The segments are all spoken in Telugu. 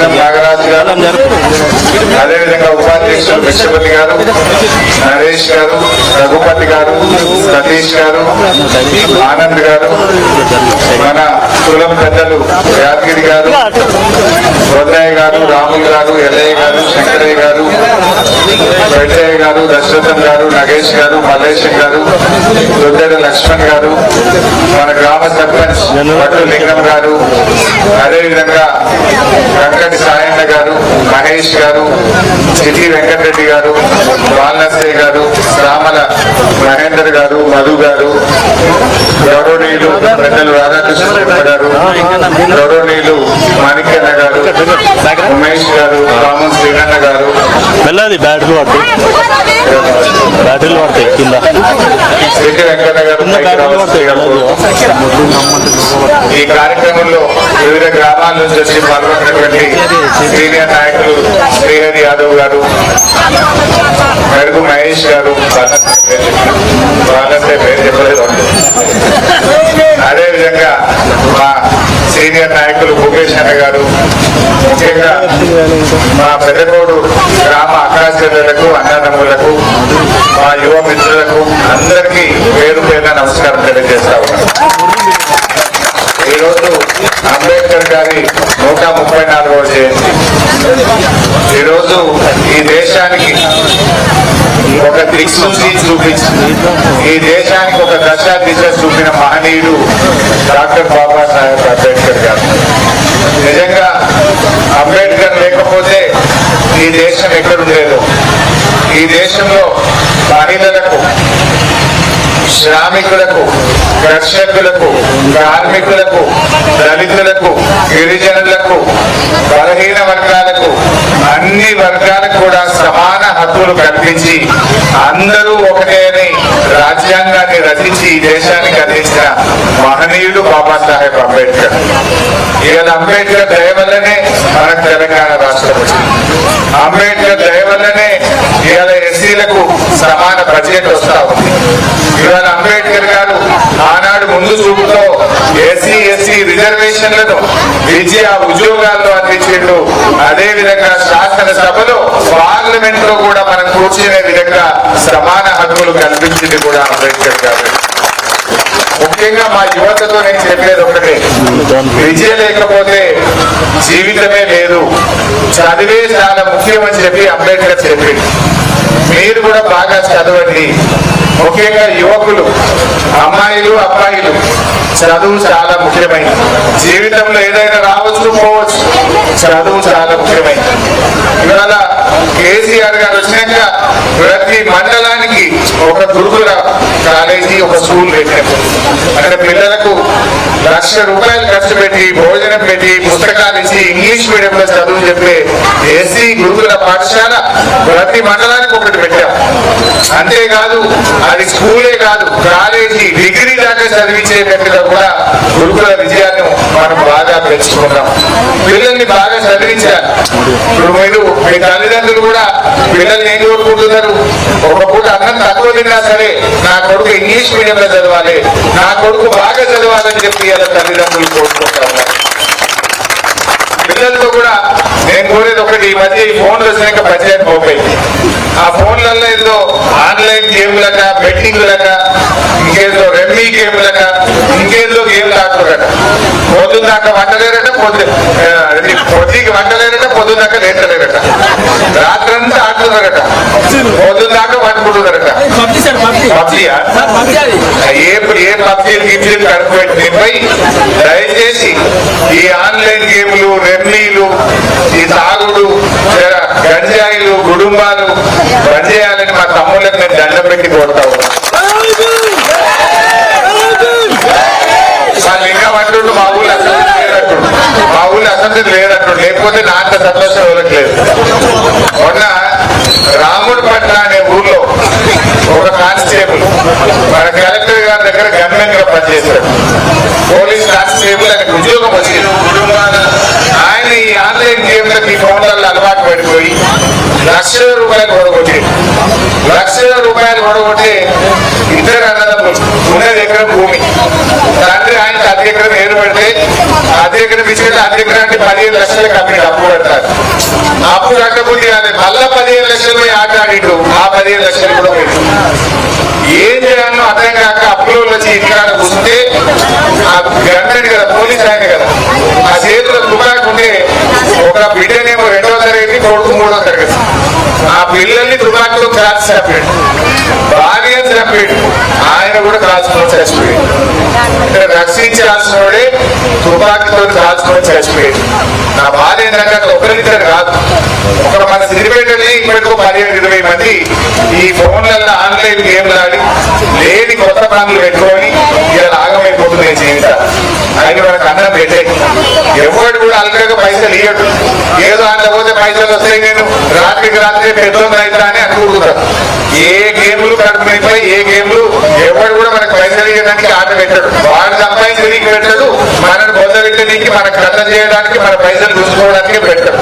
దర్శనం నాగరాజు గారు, అదేవిధంగా ఉపాధ్యక్షులు విశ్వపతి గారు, నరేష్ గారు, రఘుపతి గారు, సతీష్ గారు, ఆనంద్ గారు, మన కులం పెద్దలు యాదగిరి గారు, వద్దయ్య గారు, రాములు గారు, ఎల్లయ్య గారు, శంకరయ్య గారు, వెంకయ్య గారు, దశరథం గారు, నగేష్ గారు, మల్లేశం గారు, రుద్దేడ లక్ష్మణ్ గారు, మన గ్రామ సర్పంచ్ పట్టు లింగం గారు, అదేవిధంగా వెంకటి సాయన్న గారు, మహేష్ గారు, చిటి వెంకటరెడ్డి గారు, వాల్నసయ్య గారు, రామల మహేందర్ గారు, మధు గారు, గౌరవనీయులు పెద్దలు రాధాకృష్ణ గారు, గౌరవనీయులు మాణిక్యన్న గారు, ఉమేష్ గారు, రామన్ శ్రీనన్న గారు, బ్యాటరీలు పడతాయి కింద సిటి వెంకన్న గారు, ఈ కార్యక్రమంలో వివిధ గ్రామాల నుంచి వచ్చి పాల్గొన్నటువంటి సీనియర్ నాయకులు శ్రీహరి యాదవ్ గారు, మెరుగు మహేష్ గారు, వాళ్ళంటే పేరు చెప్పలేదు. అదేవిధంగా మా సీనియర్ నాయకులు భూపేష్ అన్న గారు, ముఖ్యంగా మా పెద్దకోడు గ్రామ అక్కాచెల్లెలకు, అన్నదమ్ములకు, మా యువ మిత్రులకు అందరికీ పేరు పేరున నమస్కారం తెలియజేస్తా ఉన్నాను. ఈరోజు అంబేద్కర్ గారి 134వ జయంతి. ఈరోజు ఈ దేశానికి ఒక దిక్సూచి చూపించి ఈ దేశానికి ఒక దశ దిశ చూపిన మహనీయుడు డాక్టర్ బాబాసాహెబ్ అంబేద్కర్ గారు. నిజంగా అంబేద్కర్ లేకపోతే ఈ దేశం ఎక్కడుండేదో. ఈ దేశంలో మహిళలకు, శ్రామికులకు, కర్షకులకు, కార్మికులకు, దళితులకు, గిరిజనులకు, బలహీన వర్గాలకు, అన్ని వర్గాలకు కూడా సమాన హక్కులు కల్పించి అందరూ ఒకటే అని రాజ్యాంగాన్ని రచించి ఈ దేశానికి అందించిన మహనీయుడు బాబాసాహెబ్ అంబేద్కర్. ఇవాళ అంబేద్కర్ దయ వల్లనే మనకు తెలంగాణ రాష్ట్రం వచ్చింది. అంబేద్కర్ దయ వల్లనే ఇవాళ ఎస్సీలకు సమాన బడ్జెట్ వస్తా ఉంది. ఇవాళ అంబేద్కర్ గారు ఆనాడు ముందు చూపుతో ఎస్సీ రిజర్వేషన్లను విద్య ఉద్యోగాల్లో అందించిండు. అదే విధంగా శాసనసభలో, పార్లమెంట్ లో కూడా మనం కూర్చునే విధంగా సమాన హక్కులు కల్పించింది కూడా అంబేద్కర్ గారు. ముఖ్యంగా మా యువతతో నేను చెప్పేది ఒకటే, విద్య లేకపోతే జీవితమే లేదు, చదివే చాలా ముఖ్యమని చెప్పి అంబేద్కర్ చెప్పింది. మీరు కూడా బాగా చదవండి. ముఖ్యంగా యువకులు, అమ్మాయిలు, అబ్బాయిలు, చదువు చాలా ముఖ్యమైనది. జీవితంలో ఏదైనా రావచ్చు పోవచ్చు, చదువు చాలా ముఖ్యమైనది. ఇవాళ కేసీఆర్ గారు వచ్చినాక ప్రతి మండలానికి ఒక గురుకుల కాలేజీ, ఒక స్కూల్ పెట్టారు. అంటే పిల్లలకు ₹1,00,000 ఖర్చు పెట్టి, భోజనం పెట్టి, పుస్తకాలు ఇచ్చి ఇంగ్లీష్ మీడియంలో చదువు చెప్పే ఎస్సీ గురుకుల పాఠశాల ప్రతి మండలానికి ఒకటి పెట్టాం. అంతేకాదు అది స్కూలే కాదు, కాలేజీ, డిగ్రీ దాకా చదివించేటట్టుగా కూడా గురుకుల విజయాన్ని మనం బాగా పెంచుకున్నాం. పిల్లల్ని బాగా చదివించాలి. ఇప్పుడు మీరు మీ తల్లిదండ్రులు కూడా పిల్లల్ని ఏం కోరుకుంటున్నారు? ఒక పూట అన్నం తక్కువ తిన్నా సరే నా కొడుకు ఇంగ్లీష్ మీడియంలో చదవాలి, నా కొడుకు బాగా చదవాలని చెప్పి ఇలా తల్లిదండ్రులు కోరుకుంటా ఉన్నారు. పిల్లలతో కూడా నేను కోరేది ఒకటి, ఈ మధ్య ఈ ఫోన్లు వచ్చినాక బడ్జెట్ పోయింది. ఆ ఫోన్లలో ఏదో ఆన్లైన్ గేమ్లక, బెట్టింగ్లక, ఇంకేదో రెమ్మీ గేమ్లక, ఇంకేదో గేమ్లు ఆడుతున్నారట. పొద్దున్న దాకా వంటలేరట, పొద్దుకి వంటలేరట, పొద్దున్న దాకా లేటలేరట, రాత్రంతా ఆడుతున్నారట, పొద్దున్న దాకా వండుకుంటున్నారట. పబ్జీయా? ఏ పబ్జీలు గిబ్జీలు కనుక్కోండి. దయచేసి ఈ ఆన్లైన్ గేమ్లు, రెమ్మీలు, ఈ తాగుడు, గంజాయిలు, గుడుంబాలు బంద్ చేయాలని మా తమ్ముళ్ళకి నేను దండం పెట్టి కోరుతా ఉన్నా. వాళ్ళు ఇంకా అంటుండ్రు మా ఊళ్ళో అసెంబ్లీ లేదంటుండ్రు, మా ఊళ్ళో అసెంబ్లీ లేదంటుండ్రు, లేకపోతే నా అంత సంతోషం ఇవ్వట్లేదు. మొన్న రాముడిపట్ల అనే ఊర్లో ఒక కానిస్టేబుల్ మన కలెక్టర్ గారి దగ్గర గన్మెన్ గా పనిచేశాడు. పోలీస్ కానిస్టేబుల్ ఆయనకు ఉద్యోగం వచ్చింది. ఆయన ఈ ఆన్లైన్ గేమ్లకు, ఈ ఫోన్లలో అలవాటు పడిపోయి ₹1,00,000 కొడగొట్టి ₹1,00,000 కొడగొట్టి ఇద్దరు అన్నదమ్ములు ఉన్నది ఎకరం భూమి. తండ్రి ఆయన 10 ఎకరం ఏరు పెడితే అద్దెకరం ఇచ్చేది అద్దెకరం అంటే 15 లక్షలకు అమ్మిడు అప్పు కడతారు. అప్పు కట్టబుద్ధి కాదు, మళ్ళా 15 లక్షలు పోయి ఆటాడిడు, ఆ 15 లక్షలు కూడా పోయి ఏం చేయాలో అర్థం కాక అప్పులో వచ్చి ఇంటికాడ కూర్చుంటే ఆ గంటని కదా పోలీస్ ఆయన కదా ఆ చేతిలో తుపాకు ఉంటే ఒక బిడ్డనేమో 2వ తరగతి కొడుకు 3వ తరగతి ఆ పిల్లల్ని తుపాకులో కాల్చి చంపాడు, భార్య చంపాడు, ఆయన కూడా కాల్చుకొని చచ్చిపోయాడు. అంటే రక్షించాల్సిన వాడే తుపాకుతో కాల్చుకొని చచ్చిపోయాడు. నా బాధ ఏంటంటే అక్కడ ఒకరిద్దరు కాదు, ఒక మన సిరిపేటని ఇప్పటికో 15-20 మంది ఈ ఫోన్లలో ఆన్లైన్ గేమ్లు ఆడి లేని కొత్త పనులు పెట్టుకొని ఇలా ఆగమైపోతుంది జీవితం. ఆయన మనకు అన్నం పెట్టే ఎవరు కూడా అలకగా పైసలు ఇవ్వడు, ఏదో అందులో పోతే పైసలు వస్తాయి నేను రాత్రికి రాత్రి పెద్దోళ్ళు అవుతా అని అనుకుంటారు. ఏ గేమ్లు కడుపునిపోయి ఏ గేమ్లు ఎవరు కూడా మనకు పైసలు ఇవ్వడానికి ఆట పెట్టాడు, వాడు సంపాదించి నీకు పెట్టాడు, మనల్ని పొందబెట్టడానికి మన కథ చేయడానికి మన పైసలు చూసుకోవడానికి పెట్టాడు.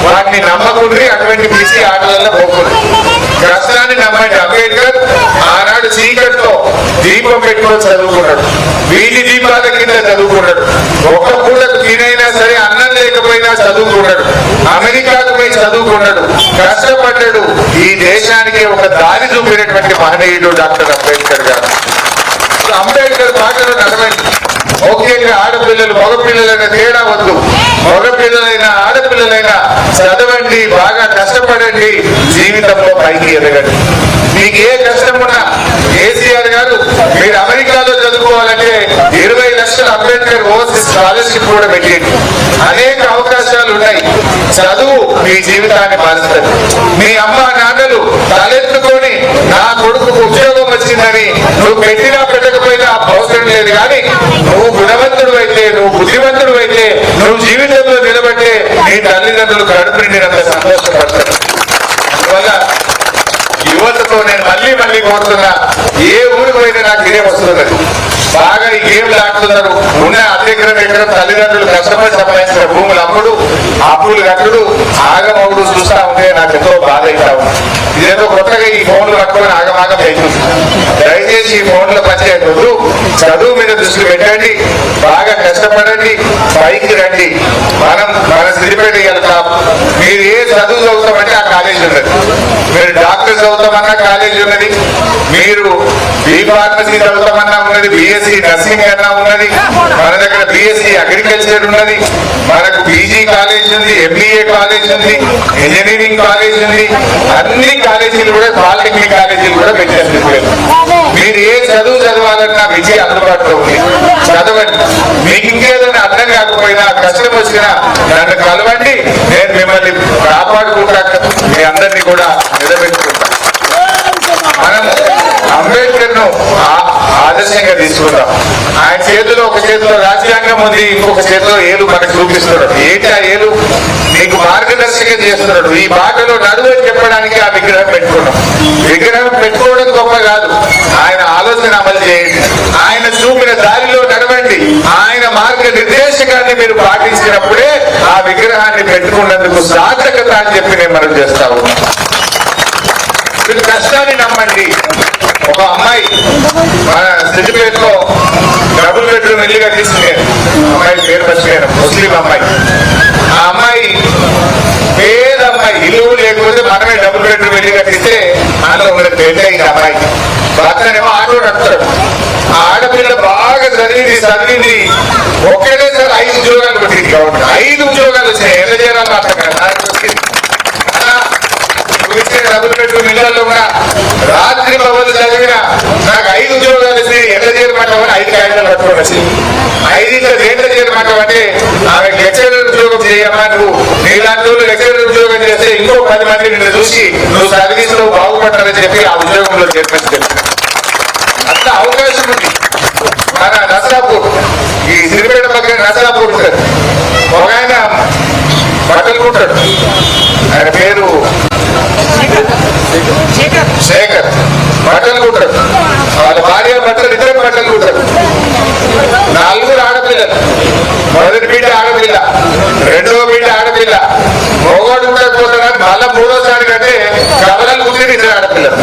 వాటిని నమ్మకుండ్రి, అటువంటి పిలిచి ఆటలలో పోకుండా కష్టాన్ని నమ్మండి. అంబేద్కర్ ఆనాడు చీకటితో దీపం పెట్టుకొని చదువుకున్నాడు, వీధి దీపాల కింద చదువుకున్నాడు, ఒక్క పూటకు తినైనా సరే అన్నం లేకపోయినా చదువుకున్నాడు, అమెరికాకు పోయి చదువుకున్నాడు, కష్టపడ్డాడు. ఈ దేశానికి ఒక దారి చూపినటువంటి మహనీయుడు డాక్టర్ అంబేద్కర్ గారు. అంబేద్కర్ మాటలు నడవండి. ముఖ్యంగా ఆడపిల్లలు మగపిల్లలైన తేడా వద్దు, మగపిల్లలైన ఆడపిల్లలైనా చదవండి, బాగా కష్టపడండి, జీవితంలో పైకి ఎదగండి. మీకు ఏ కష్టం ఉన్నా కేసీఆర్ గారు మీరు అమెరికాలో చదువుకోవాలంటే 20 లక్షల అంబేద్కర్ ఓవర్సీస్ స్కాలర్షిప్ కూడా పెట్టింది. అనేక అవకాశాలు ఉన్నాయి. చదువు మీ జీవితాన్ని మారుస్తుంది. మీ అమ్మ నాన్నలు తలెత్తుకొని నా కొడుకు ఉద్యోగం వచ్చిందని నువ్వు పెట్టినా పెట్టకపోయినా అవసరం లేదు, కానీ నువ్వు గుణవంతుడు అయితే, నువ్వు బుద్ధివంతుడు అయితే, నువ్వు జీవితంలో నిలబట్టే నీ తల్లిదండ్రులు కడుపు నిండినంత సంతోషపడతారు. అందువల్ల యువతతో నేను మళ్ళీ కోరుతున్నా, ఏ ఊరికి పోయినా నాకు ఇదే వస్తున్నది. బాగా ఈ గేమ్లు ఆడుతున్నారు, ఉన్న అద్దెకరం ఎకరం తల్లిదండ్రులు కష్టపడి సంపాదించిన భూములు అప్పులు కట్టుడు ఆగమవుడు చూస్తా ఉంటే నాకు ఎంతో బాధ అవుతా ఉంది. ఇదేదో కొత్తగా ఈ ఫోన్లు పట్టుకొని ఆగమాగం అవుతుంది. దయచేసి ఈ ఫోన్ల పనిచేయకూడదు, చదువు మీద దృష్టి పెట్టండి, బాగా కష్టపడండి, పైకి రండి. మన సిరిపేట వెళ్తాం. మీరు ఏ చదువు చదువుతామంటే ఆ కాలేజీ ఉన్నది, మీరు డాక్టర్ చదువుతామన్నా కాలేజీ ఉన్నది, మీరు బీ ఫార్మసీ చదువుతామన్నా ఉన్నది, బిఎస్సి నర్సింగ్ అన్నా ఉన్నది, మన దగ్గర బిఎస్సి అగ్రికల్చర్ ఉన్నది, మనకు పీజీ కాలేజ్ ఉంది, ఎంబీఏ కాలేజ్ ఉంది, ఇంజనీరింగ్ కాలేజ్ ఉంది, అన్ని కాలేజీలు కూడా పాలిటెక్నిక్ కాలేజీలు కూడా పెట్టారు. మీరు ఏ చదువు చదవాలన్నా విజయ అందుబాటులో ఉంది, చదవండి. మీకు ఇంకేదైనా అర్థం కాకపోయినా కష్టం వచ్చినా నన్ను కలవండి, నేను మిమ్మల్ని కాపాడుకుంటా, మీ అందరినీ కూడా నిలబెట్టుకుంటా. మనం అంబేద్కర్ ను ఆదర్శంగా తీసుకుందాం. ఆయన చేతిలో ఒక చేతిలో రాజ్యాంగం ఉంది, ఇంకొక చేతిలో ఏలు మనకు చూపిస్తున్నాడు. ఏంటి ఆ ఏలు? నీకు మార్గదర్శకం చేస్తున్నాడు. ఈ బాటలో నడువని చెప్పడానికి ఆ విగ్రహం పెట్టుకున్నాం. విగ్రహం పెట్టుకోవడం గొప్ప కాదు, ఆయన ఆలోచన అమలు చేయండి, ఆయన చూపిన దారిలో నడవండి. ఆయన మార్గ నిర్దేశకాన్ని మీరు పాటించినప్పుడే ఆ విగ్రహాన్ని పెట్టుకున్నందుకు సార్థకత అని చెప్పి నేను మనం చేస్తాము. మీరు కష్టాన్ని నమ్మండి. ఒక అమ్మాయి మన సిద్దిపేటలో డబుల్ బెడ్రూమ్ ఇల్లుగా తీసుకునేది, అమ్మాయి పేరు మర్చిపోయాను, ముస్లిం అమ్మాయి. ఆ అమ్మాయి పేద అమ్మాయి, ఇల్లు లేకపోతే మనమే డబుల్ బెడ్రూమ్ ఇల్లు కట్టిస్తే అందులో ఒకటి పెళ్లి అయింది అమ్మాయి. భర్తనేమో ఆటో నడుపుతాడు. ఆ ఆడపిల్ల బాగా చదివింది ఒకేసారి 5 ఉద్యోగాలు పెట్టింది గవర్నమెంట్. 5 ఉద్యోగాలు వచ్చినాయి. ఎలా చేయాలని అర్థం కాదు. డబుల్ బెడ్రూమ్ ఇళ్లలో కూడా రాత్రి పగలు చదివిన నాకు 5 ఉద్యోగాలు వచ్చి ఎంత చేయమంటామని 5 కాగితాలు పట్టుకొని వచ్చింది. 5 దేంట్లో చేయమంటామంటే ఆమె లెక్చరర్ ఉద్యోగం చేయమ్మా, నువ్వు నీలాంటి లెక్చరర్ ఉద్యోగం చేస్తే ఇంకో 10 మంది నిన్ను చూసి నువ్వు సర్వీస్ లో బాగుపడతానని చెప్పి ఆ ఉద్యోగంలో చేర్పించారు. అంత అవకాశం ఉంది. మన నర్సాపూర్, ఈ సిరిపేట పక్కన నర్సాపూర్ ఉంటుంది, ఒక ఆయన బట్టలు కుట్టాడు, ఆయన పేరు శేఖర్. బట్టలు కుట్టాడు, వాళ్ళ భార్య బట్టలు, ఇద్దరు బట్టలు కుట్టాడు. 4 ఆడపిల్లలు, మొదటి బిడ్డ ఆడపిల్ల, రెండవ బిడ్డ ఆడపిల్ల, మొగోడు ఉండకపోతున్నాడు. మళ్ళా 3వసారి కంటే కవలలు కుట్టింది 2 ఆడపిల్లలు,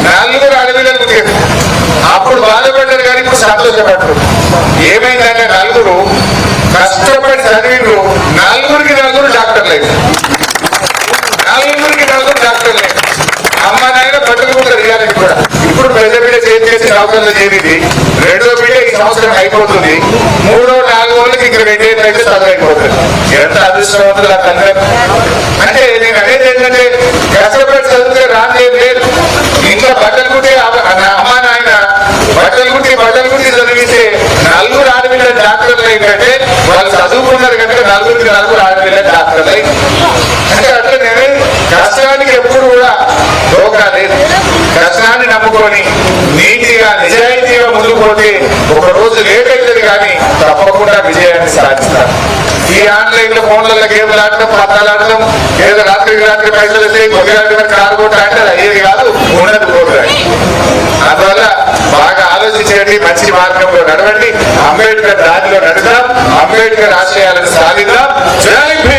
4 ఆడపిల్లలు కుట్టారు. అప్పుడు బాధపడ్డారు కానీ ఇప్పుడు సంతోషపడ్డారు. ఏమైందంటే 4 కష్టపడి చదివిండ్రు, నలుగురికి డాక్టర్లే. అమ్మ నాయన బతుకుంటారు రియాలిటీ కూడా. ఇప్పుడు పెద్ద బిడ్డ చేసి నౌకర్లో చేరింది, రెండో బిడ్డ ఈ సంవత్సరం అయిపోతుంది, మూడో నాలుగో వాళ్ళకి ఇక్కడ రెండేళ్ళు అయితే చదువు అయిపోతుంది. ఎంత అదృష్టవంతులు ఆ తండ్రి. అంటే నేను అనేది ఏంటంటే కష్టపడి చదివితే రాదేం లేదు. ఇంట్లో బట్టలు కుట్టి అమ్మ నాయన బట్టలు కుట్టి చదివితే నలుగురు ఆడపిల్లల డాక్టర్లు ఏంటంటే వాళ్ళు చదువుకున్నారు కనుక నలుగురికి నలుగురు ఆడపిల్లల డాక్టర్లు. అంటే అట్లా నేను కష్టానికి ఎప్పుడు కూడా దోకా లేదు. కష్టాన్ని నమ్ముకొని నీతిగా నిజాయితీగా ముందుకు పోతే ఒక రోజు లేట్ అవుతుంది కానీ తప్పకుండా విజయాన్ని సాధిస్తారు. ఈ ఆన్లైన్ లో ఫోన్లలో గేమ్లు ఆడటం, పత్రాలు ఆడటం, ఏదో రాత్రికి పైసలు వస్తే కొద్దిగా కారు కొట్ట అంటే అయ్యేది కాదు, ఉన్నది పోతుంది. అందువల్ల బాగా ఆలోచించండి, మంచి మార్గంలో నడవండి, అంబేద్కర్ దారిలో నడుద్దాం, అంబేద్కర్ ఆశయాలను సాధిద్దాం. జై భీమ్.